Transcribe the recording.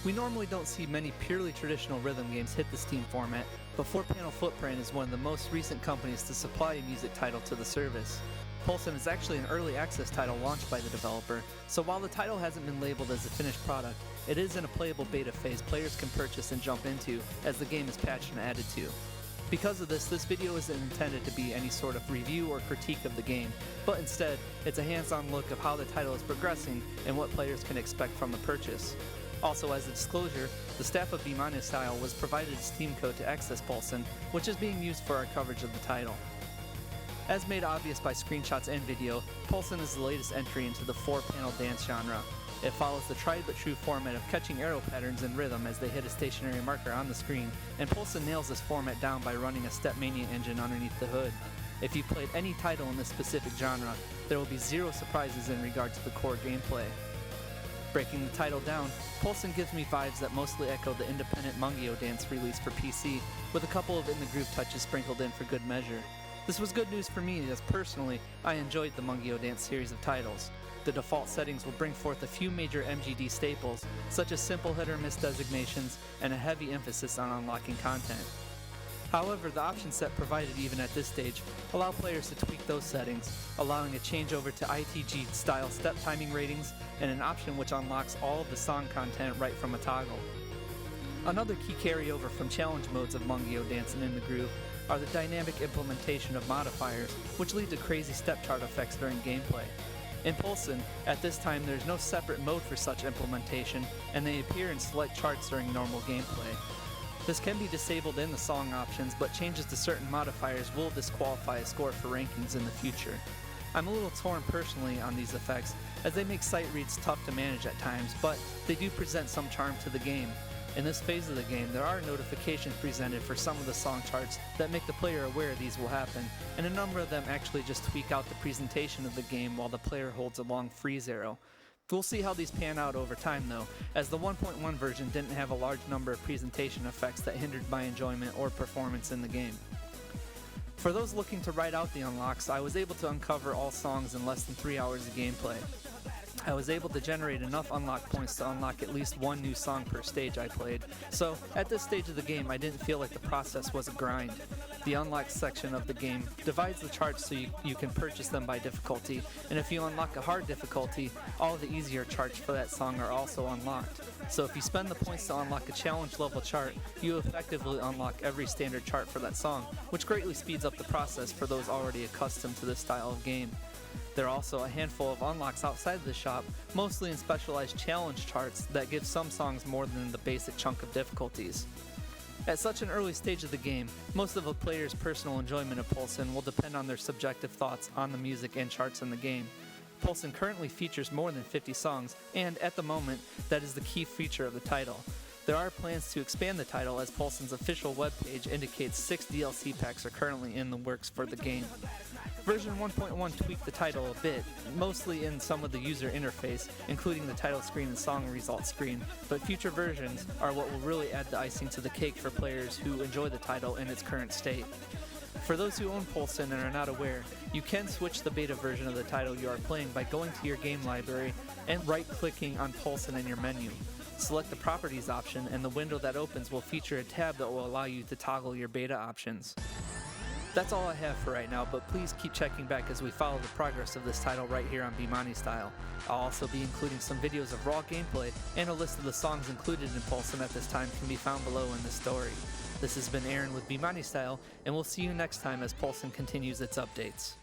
We normally don't see many purely traditional rhythm games hit the Steam format, but 4-Panel Footprint is one of the most recent companies to supply a music title to the service. Pulsen is actually an early access title launched by the developer, so while the title hasn't been labeled as a finished product, it is in a playable beta phase players can purchase and jump into as the game is patched and added to. Because of this video isn't intended to be any sort of review or critique of the game, but instead, it's a hands-on look of how the title is progressing and what players can expect from the purchase. Also, as a disclosure, the staff of BeMoneyStyle was provided a Steam code to access Pulsen, which is being used for our coverage of the title. As made obvious by screenshots and video, Pulsen is the latest entry into the 4-panel dance genre. It follows the tried but true format of catching arrow patterns in rhythm as they hit a stationary marker on the screen, and Pulsen nails this format down by running a Stepmania engine underneath the hood. If you played any title in this specific genre, there will be zero surprises in regard to the core gameplay. Breaking the title down, Pulsen gives me vibes that mostly echo the independent Mungio Dance release for PC, with a couple of in the groove touches sprinkled in for good measure. This was good news for me as personally, I enjoyed the Mungio Dance series of titles. The default settings will bring forth a few major MGD staples, such as simple hit or miss designations and a heavy emphasis on unlocking content. However, the option set provided even at this stage allow players to tweak those settings, allowing a changeover to ITG-style step timing ratings and an option which unlocks all of the song content right from a toggle. Another key carryover from challenge modes of Mungio Dance and In the Groove are the dynamic implementation of modifiers, which lead to crazy step chart effects during gameplay. In Pulsen, at this time there's no separate mode for such implementation, and they appear in select charts during normal gameplay. This can be disabled in the song options, but changes to certain modifiers will disqualify a score for rankings in the future. I'm a little torn personally on these effects, as they make sight reads tough to manage at times, but they do present some charm to the game. In this phase of the game, there are notifications presented for some of the song charts that make the player aware these will happen, and a number of them actually just tweak out the presentation of the game while the player holds a long freeze arrow. We'll see how these pan out over time though, as the 1.1 version didn't have a large number of presentation effects that hindered my enjoyment or performance in the game. For those looking to ride out the unlocks, I was able to uncover all songs in less than 3 hours of gameplay. I was able to generate enough unlock points to unlock at least one new song per stage I played, so at this stage of the game I didn't feel like the process was a grind. The unlock section of the game divides the charts so you can purchase them by difficulty, and if you unlock a hard difficulty, all of the easier charts for that song are also unlocked. So if you spend the points to unlock a challenge level chart, you effectively unlock every standard chart for that song, which greatly speeds up the process for those already accustomed to this style of game. There are also a handful of unlocks outside of the shop, mostly in specialized challenge charts that give some songs more than the basic chunk of difficulties. At such an early stage of the game, most of a player's personal enjoyment of Pulsen will depend on their subjective thoughts on the music and charts in the game. Pulsen currently features more than 50 songs, and at the moment, that is the key feature of the title. There are plans to expand the title as Pulsen's official webpage indicates 6 DLC packs are currently in the works for the game. Version 1.1 tweaked the title a bit, mostly in some of the user interface, including the title screen and song results screen, but future versions are what will really add the icing to the cake for players who enjoy the title in its current state. For those who own Pulsen and are not aware, you can switch the beta version of the title you are playing by going to your game library and right-clicking on Pulsen in your menu. Select the Properties option, and the window that opens will feature a tab that will allow you to toggle your beta options. That's all I have for right now, but please keep checking back as we follow the progress of this title right here on BeMoneyStyle. I'll also be including some videos of raw gameplay, and a list of the songs included in Pulsen at this time can be found below in the story. This has been Aaron with BeMoneyStyle, and we'll see you next time as Pulsen continues its updates.